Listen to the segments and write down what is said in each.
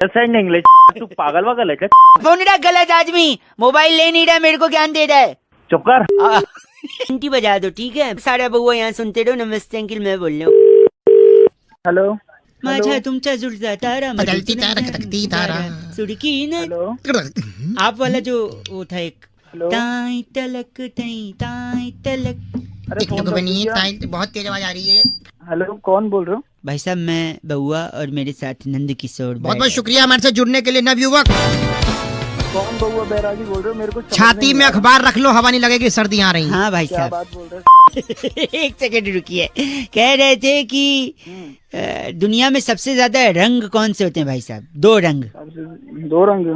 Side English तू पागल वागल है क्या? फोन रख, गलत आदमी मोबाइल ले नहीं रहा, मेरे को ज्ञान दे रहा है। चुप कर। घंटी बजा दो, ठीक है? सारा बउआ यहाँ सुनते रहो। नमस्ते अंकिल, मैं बोल रहा हूँ। हेलो माझा तुमचा जुळता तारा बदलती तारा खटकती तारा सुड़की न हेलो आप वाला जो वो था एक हेलो। ताई तलक ताई तलक। अरे फोन रख बनी दिया। बहुत तेज आवाज आ रही है। हेलो कौन बोल रहे हो? भाई साहब मैं बउआ और मेरे साथ नंद किशोर। बहुत बहुत शुक्रिया हमारे साथ जुड़ने के लिए नवयुवक। कौन बउआ बैरागी बोल रहे हो? मेरे को समझ छाती नहीं में आ रहा। अखबार रख लो, हवा नहीं लगेगी, सर्दी आ रही है। हाँ भाई क्या साहब बात बोल रहे हो? एक सेकंड रुकिए। कह रहे थे कि दुनिया में सबसे ज्यादा रंग कौन से होते हैं भाई साहब? दो रंग सबसे दो रंग,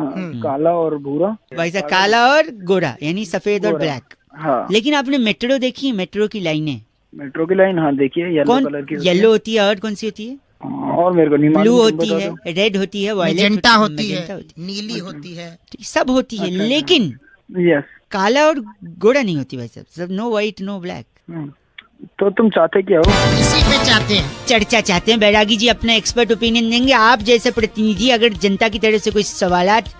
काला और भूरा। भाई साहब, काला और गोरा, यानी सफेद और गोरा। ब्लैक। हाँ लेकिन आपने मेट्रो देखी है? मेट्रो की लाइनें मेट्रो की लाइन, हाँ देखिए येलो कौन? कलर की होती येलो होती है और कौन सी होती है? है। और मेरे को नहीं ब्लू मालूम, तुम होती बता है, दो। रेड होती है, वायलेट मैजेंटा होती मैजेंटा है, नीली होती है। सब होती है। अच्छा, लेकिन यस। काला और गोरा नहीं होती भाई साहब। सब नो व्हाइट नो ब्लैक। तो तुम चाहते क्या हो? इसी पे चाहते हैं। चर्चा चाहते हैं। बैरागी जी अपना एक्सपर्ट ओपिनियन देंगे। आप जैसे प्रतिनिधि अगर जनता की तरफ से कोई सवालात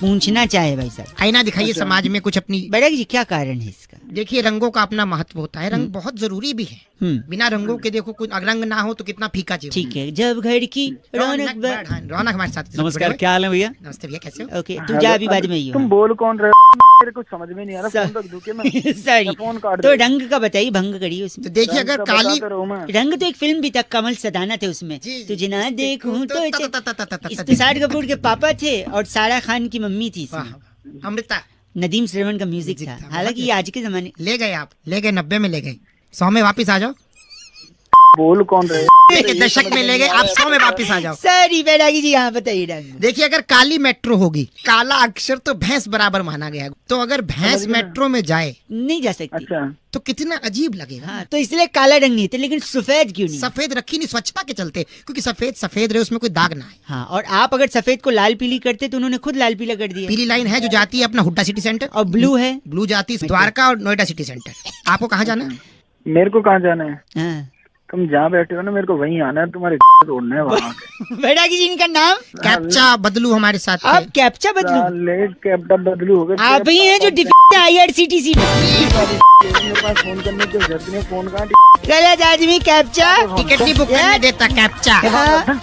पूछना चाहे भाई साहब। आईना दिखाइए अच्छा। समाज में कुछ अपनी। बैरागी जी क्या कारण है इसका? देखिए रंगों का अपना महत्व होता है, रंग बहुत जरूरी भी है। बिना रंगों के देखो, कुछ रंग ना हो तो कितना फीका जीवन। ठीक है, जब घर की रौनक रौनक हमारे साथ। नमस्कार, क्या हाल है भैया? नमस्ते भैया, कैसे हो? ओके, तू जा अभी बाद में ही तुम बोल कौन रहे हो? मेरे कुछ समझ में नहीं आ रहा। फोन रख दूं क्या मैं? सॉरी। फोन काट तो दे। रंग का बताइए, भंग करिए उसमें। तो देखिए अगर काली रंग तो एक फिल्म भी था, कमल सदाना थे उसमें। जी, तुझे ना देखूं तो तो इस्तिसार कपूर के पापा थे और सारा खान की मम्मी थी इसमें। वाह, अमृता नदीम श्रवण का म्यूजिक था। था, हालांकि ये आज के जमाने। ले गए, आप ले गए, 90 में ले गए, 100 में वापिस आ जाओ। बोल कौन रहे हो? के दशक में ले गए, आप 100 में वापिस आ जाओ। सॉरी बैरागी जी, यहाँ बताइए रंग। देखिए अगर काली मेट्रो होगी, काला अक्षर तो भैंस बराबर माना गया है, तो अगर भैंस मेट्रो में जाए नहीं जा सकती। अच्छा तो कितना अजीब लगेगा। हाँ, तो इसलिए काला रंग नहीं थे। लेकिन सफेद क्यों नहीं? सफेद रखी नहीं स्वच्छता के चलते, क्योंकि सफेद सफेद रहे, उसमें कोई दाग ना आए। हाँ, और आप अगर सफेद को लाल पीली करते तो उन्होंने खुद लाल पीला कर दिया। पीली लाइन है जो जाती है अपना हुड्डा सिटी सेंटर, और ब्लू है? ब्लू जाती है द्वारका और नोएडा सिटी सेंटर। आपको कहाँ जाना है? मेरे को कहाँ जाना है? हाँ। तुम जहाँ बैठे हो ना, मेरे को वहीं आना है। तुम्हारे तोड़ना है वहाँ। बैरागी जी इनका नाम? कैप्चा बदलू हमारे साथ थे। आप कैप्चा बदलू? लेट कैप्टा बदलू हो गए। आप ही हैं जो डिफेक्ट IRCTC में। मेरे पास फोन करने की जरूरत नहीं है। फोन कहाँ? गलत आदमी कैप्चा। टिकट नहीं बुक करने देता कैप्चा। हाँ।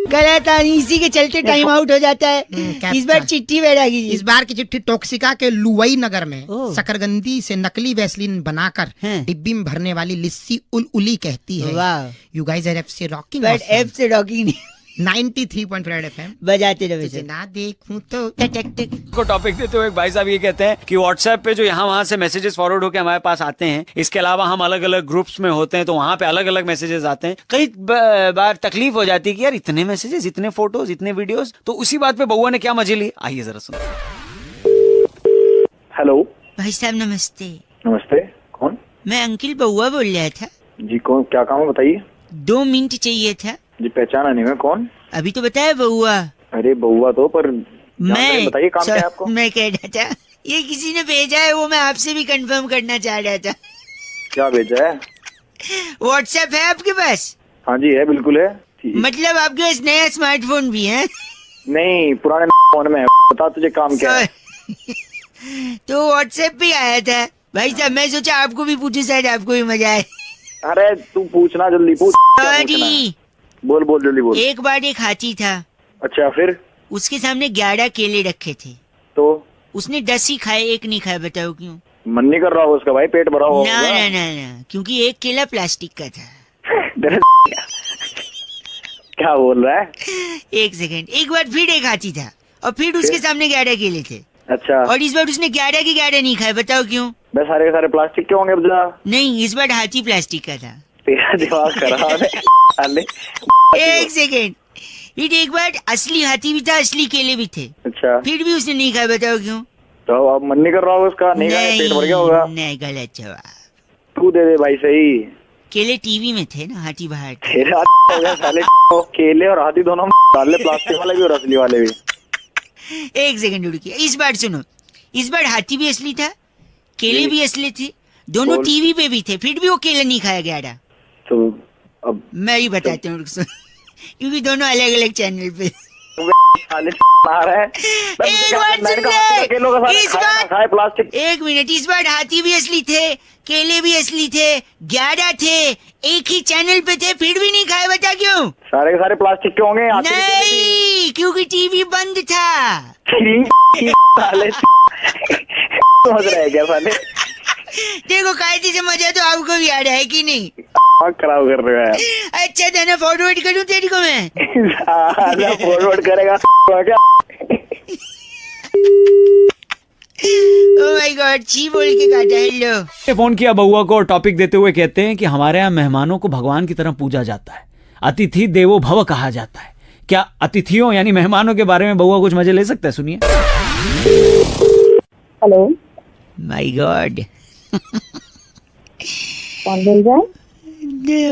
गलत आदमी, इसी के चलते टाइम आउट हो जाता है। कैप्चा। इस बार चिट्ठी बैरागी जी। इस बार की चिट्ठी टोक्सिका के लुवई नगर में ओह। शकरगंदी से नकली वैसलीन बनाकर हैं। डिब्बी में भरने वाली लिस्सी उली कहती है। वाह। You guys are FC rocking but F से रॉकिंग नहीं 93.5 एफएम। बजाते रहे तुझे ना देखूं तो टक टक टक। को टॉपिक देते हुए एक भाई साहब ये कहते हैं कि व्हाट्सएप पे जो यहाँ वहाँ से मैसेजेस फॉरवर्ड होकर हमारे पास आते हैं, इसके अलावा हम अलग अलग ग्रुप्स में होते हैं तो वहाँ पे अलग अलग मैसेजेस आते हैं। कई बार तकलीफ हो जाती है कि यार इतने मैसेजेस, इतने फोटोज, इतने वीडियोस। तो उसी बात पे बउआ ने क्या मजे ली, आइए जरा सुनो। हेलो भाई साहब नमस्ते। नमस्ते। कौन? मैं अंकिल बउआ बोल रहा था। जी कौन? क्या काम है बताइए। 2 मिनट चाहिए था। जी पहचाना नहीं मैं। कौन? अभी तो बताया बउआ। अरे बउआ तो पर मैं बताइए काम क्या है आपको? मैं कह रहा था ये किसी ने भेजा है, वो मैं आपसे भी कंफर्म करना चाह रहा था। क्या भेजा है? व्हाट्सएप है आपके पास? हाँ जी है, बिल्कुल है। ठीक। मतलब आपके पास नया स्मार्टफोन भी है? नहीं, पुराने फोन में है। बता तुझे काम क्या है? तो व्हाट्सएप पे आया था भाई साहब। मैं सोचा आपको भी पूछूं, शायद आपको भी मजा आए। अरे तू पूछना, जल्दी पूछ। क्या पूछना है? सॉरी। बोल बोल जल्दी बोल। एक बार एक हाथी था, अच्छा फिर? उसके सामने 11 केले रखे थे। तो उसने 10 ही खाए, एक नहीं खाया। बताओ क्यों? मन नहीं कर रहा होगा उसका भाई, पेट भरा ना होगा। ना ना ना, क्योंकि एक केला प्लास्टिक का था। क्या बोल रहा है? एक सेकंड। एक बार फिर एक हाथी था और फिर उसके सामने 11 केले थे, अच्छा और इस बार उसने 11 के 11 नहीं खाए। बताओ क्यों? बस सारे के सारे प्लास्टिक के होंगे बजा। नहीं, इस बार हाथी प्लास्टिक का था। तेरा दिमाग खराब है। अरे एक सेकंड। फिर एक बार असली हाथी भी था, असली केले भी थे, अच्छा फिर भी उसने नहीं खाया। बताओ क्यों? तो अब मन नहीं कर रहा होगा उसका? नहीं खाया, पेट भर गया होगा। नहीं, गलत जवाब। तू दे दे भाई सही। केले टीवी में थे ना, हाथी बाहर था। तेरा हो गया साले। केले और हाथी दोनों डाल ले, प्लास्टिक वाले भी और असली वाले भी। एक सेकंड रुकिए, इस बार सुनो। इस बार हाथी भी असली था, केले भी असली थे, दोनों बोल। टीवी पे भी थे, फिर भी वो केले नहीं खाया गया था। तो अब मैं ही बताता हूँ, क्योंकि दोनों अलग अलग चैनल पे। साले आ रहा है। एक बार सुन ले, केलों का इस साला बार खाए प्लास्टिक। एक मिनट, इस बार हाथी भी असली थे, केले भी असली थे, 11 थे, एक ही चैनल पे थे, फिर भी नहीं खाए, बता क्यों? सारे के सारे प्लास्टिक के होंगे। नहीं, क्योंकि टीवी बंद था। साले समझ रहे क्या साले? देखो कायदे से मजा तो आपको भी आ रहा है कि नहीं? खराब कर रहे हो यार। अच्छा था ना, फॉरवर्ड करूं तेरी को मैं? फॉरवर्ड करेगा क्या? ओह माय गॉड, छी बोल के काटा। हेलो, फोन किया बउआ को और टॉपिक देते हुए कहते हैं कि हमारे यहाँ मेहमानों को भगवान की तरह पूजा जाता है, अतिथि देवो भव कहा जाता है। क्या अतिथियों यानी मेहमानों के बारे में बउआ कुछ मजे ले सकता है? सुनिए। हेलो, माय गॉड, कौन बोल रहा है?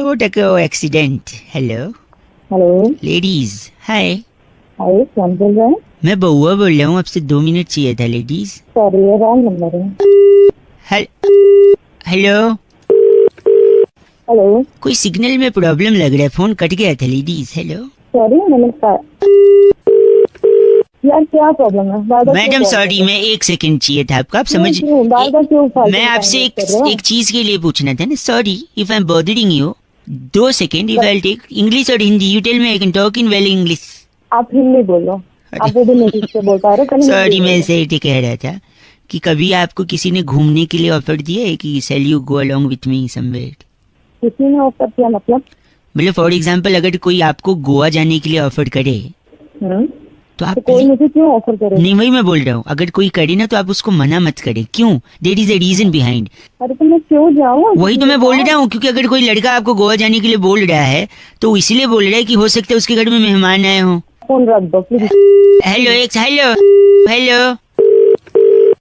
वो टको एक्सीडेंट। हेलो हेलो, लेडीज, हाय, हाय, कौन बोल रहा है? मैं बउआ बोल रहा हूँ, आपसे 2 मिनट चाहिए था लेडीज। सॉरी, ये रॉन्ग नंबर है। हेलो हेलो, कोई सिग्नल में प्रॉब्लम लग रहा है, फोन कट गया था लेडीज। हेलो सॉरी, नमस्कार यार, क्या प्रॉब्लम है? बार-बार मैडम क्यों सॉरी, मैं 1 सेकंड चाहिए था आपका, आप क्यों- समझ। क्यों? बार-बार क्यों फालतू मैं का आपसे टाइम वेस्ट कर रहे हो? एक चीज के लिए पूछना था ना। Sorry if I am bothering you, 2 second, if I take English और Hindi, you tell me, I can talk in well English. आप हिंदी बोलो, आप वो भी नहीं ठीक से बोल पा रहे हो। सॉरी, मैं ऐसे कह रहा था कि कभी आपको किसी ने घूमने के लिए ऑफर दिया है कि shall you go along with me somewhere? किसी ने ऑफर किया मतलब फॉर एग्जाम्पल अगर कोई आपको गोवा जाने के लिए ऑफर करे तो आप तो कोई मुझे क्यों ऑफर करे? नहीं, वही मैं बोल रहा हूँ, अगर कोई करे ना तो आप उसको मना मत करें। क्यों? There is a reason behind. अरे तो मैं क्यों जाऊँ? वही तो मैं बोल रहा हूँ, क्योंकि अगर कोई लड़का आपको गोवा जाने के लिए बोल रहा है तो इसलिए बोल रहा है कि हो सकता है उसके घर में मेहमान आए हों। फोन रख दो प्लीज। हेलो हेलो,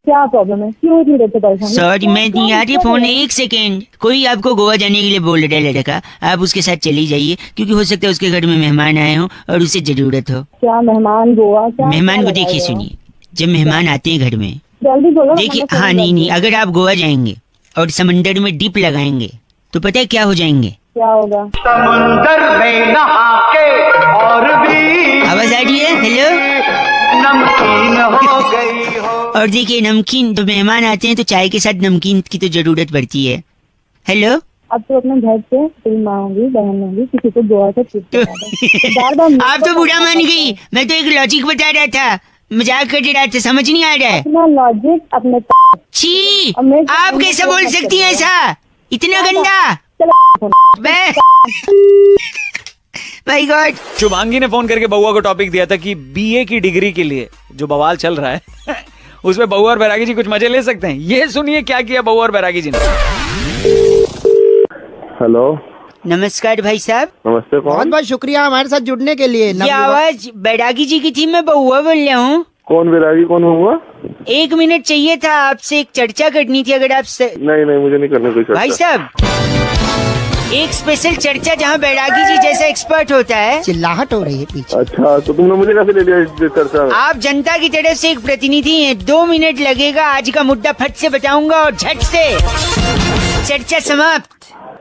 क्या प्रॉब्लम है? क्यों इतनी देर से परेशान? सॉरी मैं नहीं आ रही फोन, 1 सेकेंड। कोई आपको गोवा जाने के लिए बोल रहा है लड़का, आप उसके साथ चली जाइए, क्योंकि हो सकता है उसके घर में मेहमान आए हों और उसे जरूरत हो। क्या मेहमान गोवा? क्या मेहमान को क्या देखिए, लगाए हो? सुनिए, जब मेहमान आते हैं घर में, जल्दी बोलो ना, देखिए, वरना हाँ फोन नहीं रख नहीं, दो। अगर आप गोवा जाएंगे और समंदर में डिप लगाएंगे तो पता है क्या हो जाएंगे? क्या होगा? समुंदर में नहा के और भी आवाज आ रही है? हेलो, नमकीन हो गई हो। और देखिए नमकीन, तो मेहमान आते हैं तो चाय के साथ नमकीन की तो जरूरत पड़ती है। हेलो, अब तो अपने घर से तेरी माँ होगी, बहन होगी, किसी को गोवा से ट्रिप पे जाना है। बार-बार आप तो बुरा मान गई, मैं तो एक लॉजिक बता रहा था, मजाक कर रहा था, समझ नहीं आ रहा है? अपना लॉजिक अपने छी, अब मैं- आप कैसे बोल सकती हैं ऐसा? इतना गंदा? My God. शुभांगी ने फोन करके बउआ को टॉपिक दिया था कि बीए की डिग्री के लिए जो बवाल चल रहा है उसमें बउआ और बैरागी जी कुछ मजे ले सकते हैं। ये सुनिए क्या किया बउआ और बैरागी जी ने। हेलो, नमस्कार भाई साहब। नमस्ते। बहुत कौन? बहुत शुक्रिया हमारे साथ जुड़ने के लिए। ये आवाज बैरागी जी की थी, मैं बउआ बोल रहा हूँ। कौन बैरागी? कौन हुआ? 1 मिनट चाहिए था, आपसे एक चर्चा करनी थी अगर आप नहीं, मुझे नहीं करनी कोई चर्चा। भाई साहब, एक स्पेशल चर्चा जहाँ बैरागी जी जैसा एक्सपर्ट होता है। चिल्लाहट हो रही है पीछे। अच्छा, तो तुमने मुझे कैसे ले लिया इस चर्चा में? आप जनता की तरफ से एक प्रतिनिधि हैं, 2 मिनट लगेगा, आज का मुद्दा फट से बताऊंगा और झट से चर्चा समाप्त।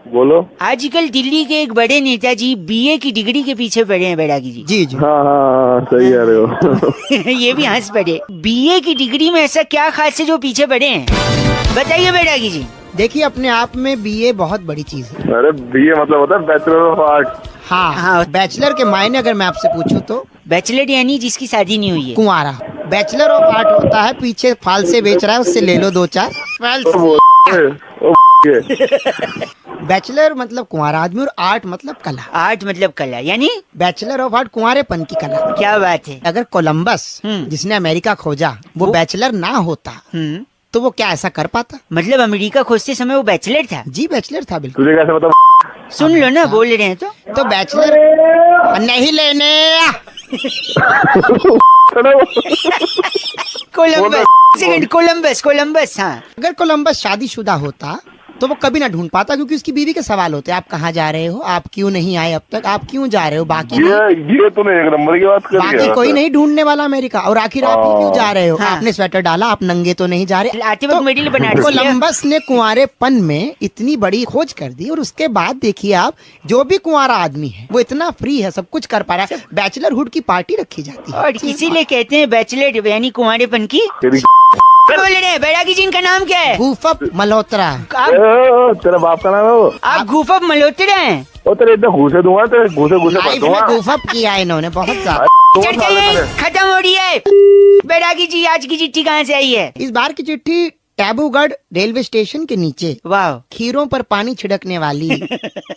बोलो। आजकल दिल्ली के एक बड़े नेताजी बीए की डिग्री के पीछे पड़े हैं बैरागी जी। जी जी। हाँ, सही कह रहे हो। ये भी हंस पड़े। बीए की डिग्री में ऐसा क्या खास है जो पीछे पड़े हैं? बताइए बैरागी जी। देखिए, अपने आप में बीए बहुत बड़ी चीज है। अरे बीए मतलब होता है बैचलर ऑफ आर्ट। हाँ, बैचलर के मायने अगर मैं आपसे पूछूं तो बैचलर यानी जिसकी शादी नहीं हुई है। कुंवारा। बैचलर ऑफ आर्ट होता है पीछे फाल से बेच रहा है, उससे ले लो 2-4 बैचलर मतलब कुंवारा आदमी, और आर्ट मतलब कला। आर्ट मतलब कला, यानी बैचलर ऑफ आर्ट कुंवारेपन की कला। क्या बात है। अगर कोलंबस जिसने अमेरिका खोजा वो बैचलर ना होता तो वो क्या ऐसा कर पाता? मतलब अमेरिका खोजते समय वो बैचलर था? जी बैचलर था बिल्कुल। तुझे कैसे पता? सुन लो ना, बोल रहे हैं तो बैचलर नहीं लेने। कोलंबस, सेकंड, कोलंबस, हाँ। अगर कोलंबस शादीशुदा होता तो वो कभी ना ढूंढ पाता, क्योंकि उसकी बीवी के सवाल होते हैं, आप कहाँ जा रहे हो, आप क्यों नहीं आए अब तक, आप क्यों जा रहे हो, बाकी ये तूने एक नंबर की बात कर बाकी कोई नहीं ढूंढने वाला अमेरिका, और आखिर आप ही क्यों जा रहे हो, आपने स्वेटर डाला, आप नंगे तो नहीं जा रहे। आते वक्त मिडिल बना दिया। कोलंबस ने कुंवारेपन में इतनी बड़ी खोज कर दी, और उसके बाद देखिए आप, जो भी कुंवारा आदमी है वो इतना फ्री है, सब कुछ कर पा रहा है, बैचलरहुड की पार्टी रखी जाती है, और इसीलिए कहते हैं बैचलर यानी कुंवारेपन की। बोल रहे हैं बैरागी जी, इनका नाम क्या है? गूफअप मल्होत्रा। तेरा बाप का नाम है वो? आप गूफअप मल्होत्रा हैं? ओ तेरे इतने घूसे दूंगा, तेरे घूसे भर लाइफ में दूंगा। गूफअप किया है इन्होंने बहुत ज्यादा। चढ़ जाइए, खत्म हो रही है। बैरागी जी, आज की चिट्ठी कहाँ से आई है? इस बार की चिट्ठी टैबूगढ़ रेलवे स्टेशन के नीचे वाह, खीरों पर पानी छिड़कने वाली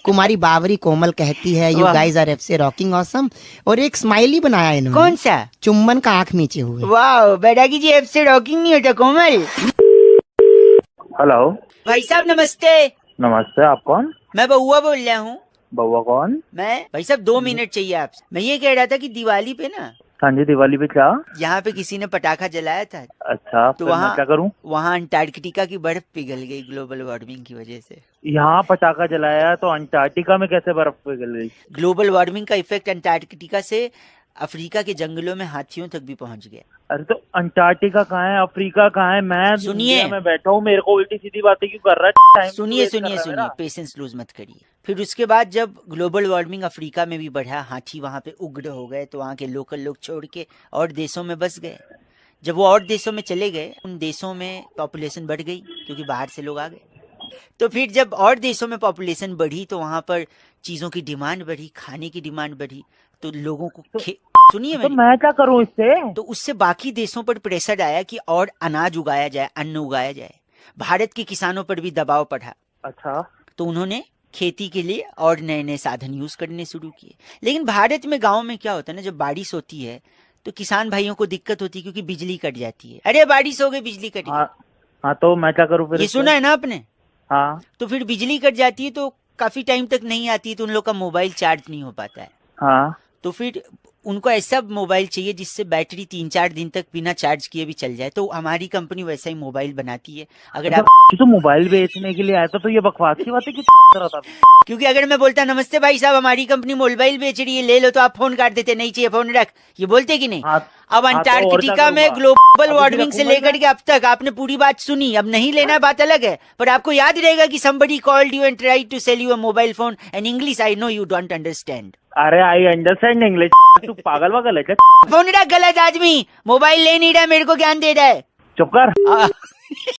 कुमारी बावरी कोमल कहती है, यू गाइज आर एफसे रॉकिंग ऑसम, और एक स्माइली बनाया इन्होंने। कौन सा? चुम्बन का आंख नीचे हुए। वाह, बैरागी जी ऐप से रॉकिंग नहीं होता कोमल। हेलो, भाई साहब नमस्ते। नमस्ते, आप कौन? मैं बउआ बोल रहा हूँ। बउआ कौन? मैं भाई साहब 2 मिनट चाहिए आपसे। मैं ये कह रहा था कि दिवाली पे ना, हाँ जी, दिवाली पे क्या? यहाँ पे किसी ने पटाखा जलाया था, अच्छा, तो फिर मैं वहाँ क्या करूँ? वहाँ अंटार्कटिका की बर्फ पिघल गई ग्लोबल वार्मिंग की वजह से। यहाँ पटाखा जलाया तो अंटार्कटिका में कैसे बर्फ पिघल गई? ग्लोबल वार्मिंग का इफेक्ट अंटार्कटिका से अफ्रीका के जंगलों में हाथियों तक भी पहुंच गया। अरे तो अंटार्कटिका कहाँ है, अफ्रीका कहाँ है? मैं सुनिए। दुनिया में बैठा हूँ, मेरे को उल्टी सीधी बातें क्यों कर रहा है? सुनिए सुनिए सुनिए, पेशेंस लूज मत करिए। फिर उसके बाद जब ग्लोबल वार्मिंग अफ्रीका में भी बढ़ा, हाथी वहाँ पे उग्र हो गए, तो वहाँ के लोकल लोग छोड़ के और देशों में बस गए। जब वो और देशों में चले गए, उन देशों में पॉपुलेशन बढ़ गई क्योंकि बाहर से लोग आ गए। तो फिर जब और देशों में पॉपुलेशन बढ़ी तो वहाँ पर चीजों की डिमांड बढ़ी, खाने की डिमांड बढ़ी, तो लोगों को सुनिए तो मैं क्या करूँ इससे? तो उससे बाकी देशों पर प्रेशर आया कि और अनाज उगाया जाए, अन्न उगाया जाए। भारत के किसानों पर भी दबाव पड़ा। अच्छा, तो उन्होंने खेती के लिए और नए नए साधन यूज करने शुरू किए। लेकिन भारत में गांव में क्या होता है ना, जब बारिश होती है तो किसान भाइयों को दिक्कत होती है क्योंकि बिजली कट जाती है। अरे बारिश हो गई, बिजली कट गई। हाँ, तो मैं क्या करूँ फिर? ये सुना है ना आपने? हाँ, तो फिर बिजली कट जाती है तो काफी टाइम तक नहीं आती है, तो उन लोग का मोबाइल चार्ज नहीं हो पाता है। हाँ, तो फिर उनको ऐसा मोबाइल चाहिए जिससे बैटरी 3-4 दिन तक बिना चार्ज किए भी चल जाए। तो हमारी कंपनी वैसा ही मोबाइल बनाती है। अगर आप तो मोबाइल बेचने के लिए आया था, तो ये बकवास की बात है क्यों कर रहा था? क्योंकि अगर मैं बोलता नमस्ते भाई साहब, हमारी कंपनी मोबाइल बेच रही है, ले लो, तो आप फोन काट देते, नहीं चाहिए फोन रख, ये बोलते कि नहीं? अब अंटार्कटिका में ग्लोबल वार्मिंग से लेकर के अब तक आपने पूरी बात सुनी। अब नहीं लेना बात अलग है, पर आपको याद रहेगा कि somebody called you and tried to sell you a mobile phone and English I know you don't understand। अरे आई अंडरस्टैंड इंग्लिश। तू पागल वागल है क्या? फोन रख, गलत आदमी, मोबाइल ले नहीं रहा, मेरे को ज्ञान दे रहा है। चुप कर।